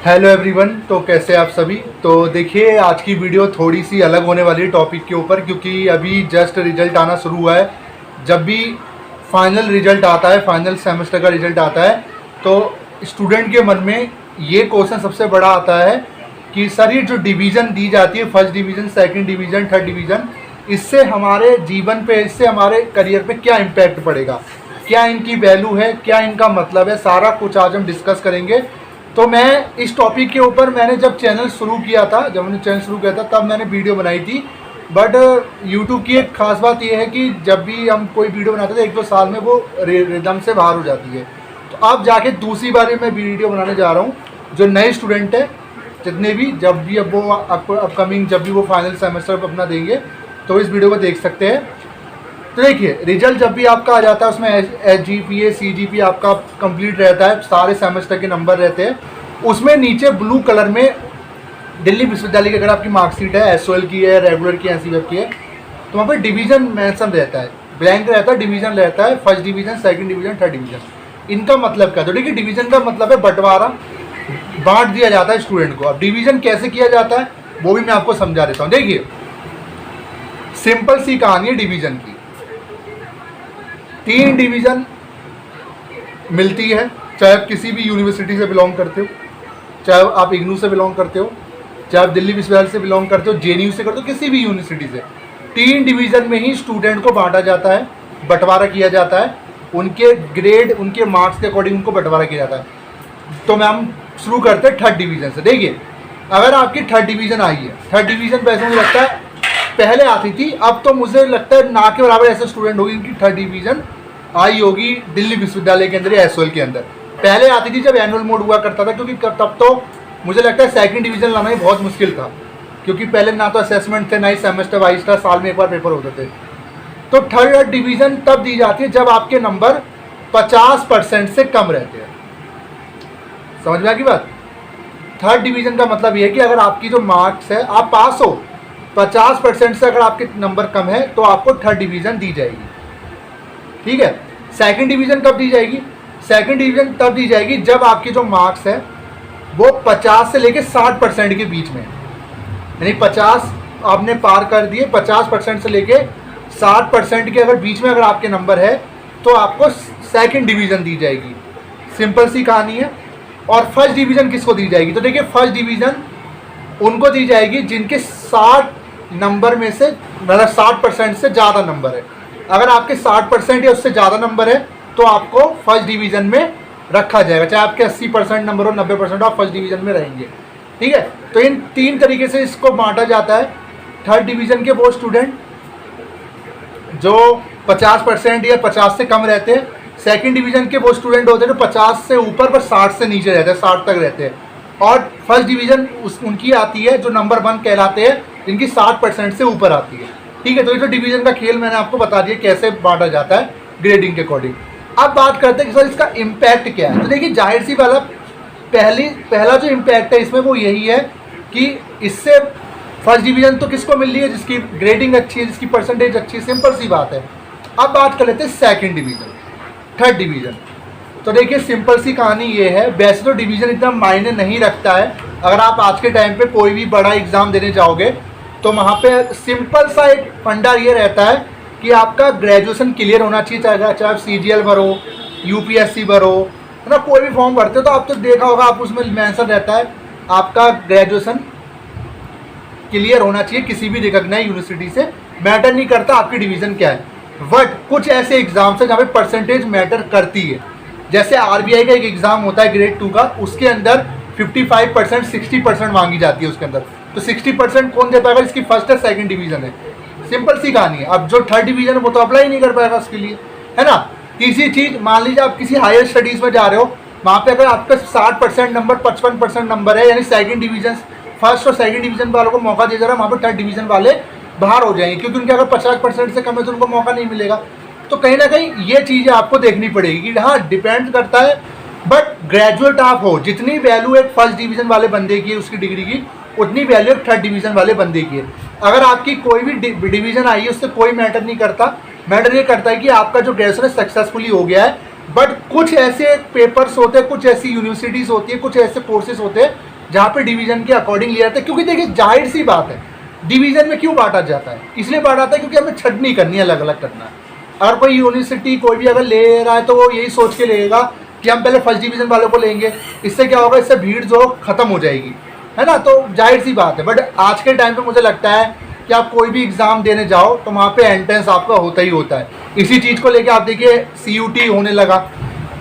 Hello everyone. तो कैसे आप सभी। तो देखिए आज की वीडियो थोड़ी सी अलग होने वाली है टॉपिक के ऊपर, क्योंकि अभी जस्ट रिजल्ट आना शुरू हुआ है। जब भी फाइनल रिजल्ट आता है, फाइनल सेमेस्टर का रिजल्ट आता है, तो स्टूडेंट के मन में ये क्वेश्चन सबसे बड़ा आता है कि सर ये जो डिवीज़न दी जाती है, first division, second division, third division, इससे हमारे जीवन पे, इससे हमारे करियर पे क्या इम्पैक्ट पड़ेगा, क्या इनकी वैल्यू है, क्या इनका मतलब है, सारा कुछ आज हम डिस्कस करेंगे। तो मैं इस टॉपिक के ऊपर मैंने जब चैनल शुरू किया था, जब मैंने चैनल शुरू किया था तब मैंने वीडियो बनाई थी। बट यूट्यूब की एक ख़ास बात यह है कि जब भी हम कोई वीडियो बनाते थे 1-2 साल में वो रिदम से बाहर हो जाती है। तो अब जाके दूसरी बार मैं वीडियो बनाने जा रहा हूँ। जो नए स्टूडेंट है जितने भी, जब भी अब वो अपकमिंग जब भी वो फाइनल सेमेस्टर अपना देंगे तो इस वीडियो को देख सकते हैं। तो देखिए रिजल्ट जब भी आपका आ जाता है उसमें SGPA CGPA आपका कंप्लीट रहता है, सारे सेमेस्टर के नंबर रहते हैं। उसमें नीचे ब्लू कलर में दिल्ली विश्वविद्यालय की अगर आपकी मार्कशीट है, SOL की है, रेगुलर की, NCVF की है, तो वहाँ पर डिवीज़न मेंशन रहता है, ब्लैंक रहता है, डिवीज़न रहता है, first division, second division, third division. इनका मतलब क्या? तो देखिए डिवीज़न का मतलब है बंटवारा, बांट दिया जाता है स्टूडेंट को। अब डिवीज़न कैसे किया जाता है वो भी मैं आपको समझा देता हूँ। देखिए सिंपल सी कहानी है डिवीज़न की। 3 डिवीज़न मिलती है, चाहे आप किसी भी यूनिवर्सिटी से बिलोंग करते हो, चाहे आप इग्नू से बिलोंग करते हो, चाहे आप दिल्ली विश्वविद्यालय से बिलोंग करते हो, JNU से करते हो, किसी भी यूनिवर्सिटी से। 3 डिवीज़न में ही स्टूडेंट को बांटा जाता है, बंटवारा किया जाता है, उनके ग्रेड, उनके मार्क्स के अकॉर्डिंग उनको बंटवारा किया जाता है। तो मैं हम शुरू करते हैं थर्ड डिवीज़न से। देखिए अगर आपकी थर्ड डिवीज़न आई है, थर्ड डिवीज़न वैसे मुझे लगता है पहले आती थी, अब तो मुझे लगता है ना के बराबर ऐसे स्टूडेंट होगी इनकी थर्ड डिवीज़न आई होगी दिल्ली विश्वविद्यालय के अंदर या SOL के अंदर। पहले आती थी जब एनुअल मोड हुआ करता था, क्योंकि तब तो मुझे लगता है सेकंड डिवीज़न लाना ही बहुत मुश्किल था, क्योंकि पहले ना तो असेसमेंट थे, ना ही सेमेस्टर वाइज था, साल में एक बार पेपर होते थे। तो थर्ड डिवीज़न तब दी जाती है जब आपके नंबर 50% से कम रहते हैं। समझ में आ गई बात? थर्ड डिवीज़न का मतलब ये है कि अगर आपकी जो मार्क्स है, आप पास हो, 50% से अगर आपके नंबर कम है तो आपको थर्ड डिवीज़न दी जाएगी। ठीक है। सेकंड डिवीज़न कब दी जाएगी? सेकंड डिवीज़न तब दी जाएगी जब आपकी जो मार्क्स है वो 50 से लेके 60% के बीच में, यानी 50 आपने पार कर दिए, 50% से लेके 60% के अगर बीच में अगर आपके नंबर है तो आपको सेकंड डिवीज़न दी जाएगी। सिंपल सी कहानी है। और फर्स्ट डिवीज़न किसको दी जाएगी? तो देखिए फर्स्ट डिवीज़न उनको दी जाएगी जिनके 60 नंबर में से, मतलब 60% से ज़्यादा नंबर है। अगर आपके 60% या उससे ज़्यादा नंबर है तो आपको फर्स्ट डिवीज़न में रखा जाएगा, चाहे आपके 80% नंबर हो, 90% आप फर्स्ट डिवीज़न में रहेंगे। ठीक है। तो इन 3 तरीके से इसको बांटा जाता है। थर्ड डिवीज़न के वो स्टूडेंट जो 50% या 50 से कम रहते हैं। सेकंड डिवीज़न के वो स्टूडेंट होते हैं जो 50 से ऊपर पर 60 से नीचे रहते हैं, 60 तक रहते हैं। और फर्स्ट डिवीज़न उनकी आती है जो नंबर 1 कहलाते हैं, जिनकी 60% से ऊपर आती है। ठीक है। तो ये जो डिवीज़न का खेल मैंने आपको बता दिया कैसे बांटा जाता है ग्रेडिंग के अकॉर्डिंग। अब बात करते हैं कि सर इसका इम्पैक्ट क्या है। तो देखिए जाहिर सी वाला पहला जो इम्पैक्ट है इसमें वो यही है कि इससे फर्स्ट डिवीज़न तो किसको मिल रही है? जिसकी ग्रेडिंग अच्छी है, जिसकी परसेंटेज अच्छी है, सिंपल सी बात है। अब बात कर लेते हैं सेकेंड डिवीज़न, थर्ड डिवीज़न। तो देखिए सिंपल सी कहानी ये है, वैसे तो डिवीज़न इतना मायने नहीं रखता है। अगर आप आज के टाइम पे कोई भी बड़ा एग्ज़ाम देने जाओगे तो वहाँ पे सिंपल सा एक फंडा ये रहता है कि आपका ग्रेजुएशन क्लियर होना चाहिए, चाहे आप CGL भरो, UPSC भरो, है ना, कोई भी फॉर्म भरते हो तो आप तो देखा होगा, आप उसमें मेंशन रहता है आपका ग्रेजुएशन क्लियर होना चाहिए किसी भी रिकॉग्नाइज्ड यूनिवर्सिटी से। मैटर नहीं करता आपकी डिवीज़न क्या है। बट कुछ ऐसे एग्जाम्स हैं जहाँ पे परसेंटेज मैटर करती है। जैसे RBI का एक एग्ज़ाम होता है ग्रेड 2 का, उसके अंदर 55% 60% मांगी जाती है उसके अंदर। तो 60% कौन दे पाएगा? जिसकी फर्स्ट है सेकंड डिवीज़न है। सिंपल सी कहानी है। अब जो थर्ड डिवीज़न है वो तो अप्लाई नहीं कर पाएगा उसके लिए, है ना। तीसरी चीज़, मान लीजिए आप किसी हायर स्टडीज़ में जा रहे हो, वहाँ पे अगर आपका 60% नंबर 55% नंबर है, यानी सेकंड डिवीज़न, फर्स्ट और सेकंड डिवीज़न वालों को मौका दिया जा रहा है, वहाँ पर थर्ड डिवीज़न वाले बाहर हो जाएंगे, क्योंकि उनके अगर 50% से कम है तो उनको मौका नहीं मिलेगा। तो कहीं ना कहीं ये चीज़ें आपको देखनी पड़ेगी कि हाँ डिपेंड करता है। बट ग्रेजुएट आप हो, जितनी वैल्यू एक फर्स्ट डिवीज़न वाले बंदे की है उसकी डिग्री की, उतनी वैल्यू एक थर्ड डिवीज़न वाले बंदे की है। अगर आपकी कोई भी डिवीज़न आई है उससे कोई मैटर नहीं करता। मैटर ये करता है कि आपका जो ग्रेजुएशन सक्सेसफुली हो गया है। बट कुछ ऐसे पेपर्स होते हैं, कुछ ऐसी यूनिवर्सिटीज़ होती है, कुछ ऐसे कोर्सेज होते हैं जहाँ पे डिवीजन के अकॉर्डिंग लिया जाता है। क्योंकि देखिए जाहिर सी बात है, डिवीजन में क्यों बांटा जाता है, इसलिए बांटा जाता है क्योंकि हमें छटनी करनी है, अलग अलग करना है। अगर कोई यूनिवर्सिटी कोई भी अगर ले रहा है तो वो यही सोच के लेगा कि हम पहले फर्स्ट डिवीजन वालों को लेंगे, इससे क्या होगा, इससे भीड़ जो खत्म हो जाएगी, है ना। तो जाहिर सी बात है। बट आज के टाइम पे मुझे लगता है कि आप कोई भी एग्ज़ाम देने जाओ तो वहाँ पे एंट्रेंस आपका होता ही होता है। इसी चीज़ को लेके आप देखिए CUT होने लगा।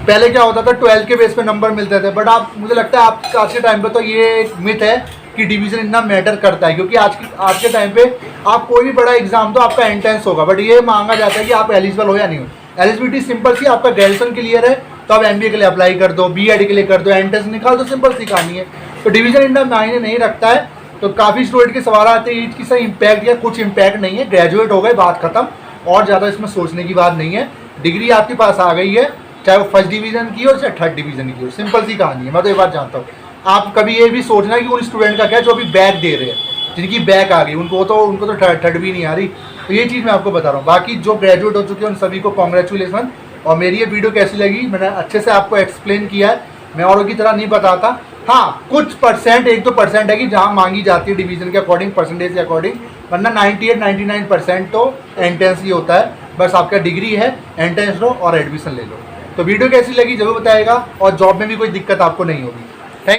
पहले क्या होता था 12th के बेस पे नंबर मिलते थे, बट आप मुझे लगता है आप आज के टाइम पे तो ये एक मिथ है कि डिवीज़न इतना मैटर करता है, क्योंकि आज के टाइम पे आप कोई भी बड़ा एग्जाम तो आपका एंट्रेंस होगा, बट ये मांगा जाता है कि आप एलिजिबल हो या नहीं हो। एलिजिबिलिटी सिंपल सी, आपका ग्रेजुएशन क्लियर है तो आप MBA के लिए अप्लाई कर दो, BEd के लिए कर दो, एंट्रेंस निकाल दो, सिंपल सी कहानी है। तो डिवीजन इतना मायने नहीं रखता है। तो काफ़ी स्टूडेंट के सवाल आते हैं कि सर इम्पैक्ट या कुछ इम्पैक्ट नहीं है, ग्रेजुएट हो गए, बात खत्म, और ज़्यादा इसमें सोचने की बात नहीं है। डिग्री आपके पास आ गई है, चाहे वो फर्स्ट डिवीजन की हो चाहे थर्ड डिवीजन की हो, सिंपल सी कहानी है। मैं तो ये बात जानता हूँ। आप कभी ये भी सोचना कि उन स्टूडेंट का क्या जो अभी बैक दे रहे हैं, जिनकी बैक आ गई, उनको तो थर्ड भी नहीं आ रही। तो ये चीज़ मैं आपको बता रहा हूँ। बाकी जो ग्रेजुएट हो चुके हैं उन सभी को कॉन्ग्रेचुलेसन। और मेरी ये वीडियो कैसी लगी, मैंने अच्छे से आपको एक्सप्लेन किया है, मैं औरों की तरह नहीं बताता। हाँ, कुछ परसेंट 1-2% है कि जहाँ मांगी जाती है डिवीजन के अकॉर्डिंग, परसेंटेज के अकॉर्डिंग, वरना 98-99% तो एंट्रेंस ही होता है। बस आपका डिग्री है, एंट्रेंस लो और एडमिशन ले लो। तो वीडियो कैसी लगी जरूर बताएगा, और जॉब में भी कोई दिक्कत आपको नहीं होगी।